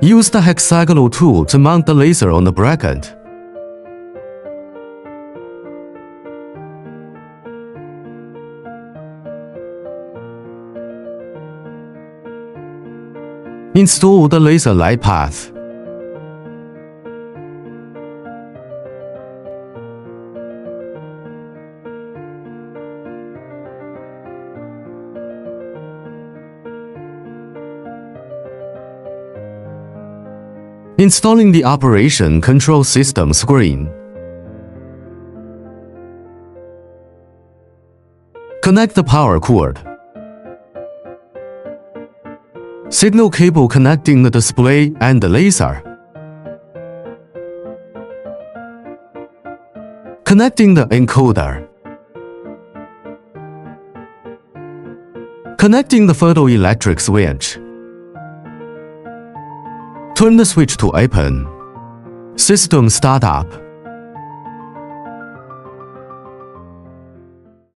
Use the hexagonal tool to mount the laser on the bracket. Install the laser light path. Installing the operation control system screen. Connect the power cord. Signal cable connecting the display and the laser. Connecting the encoder. Connecting the photoelectric switch. Turn the switch to open. System startup.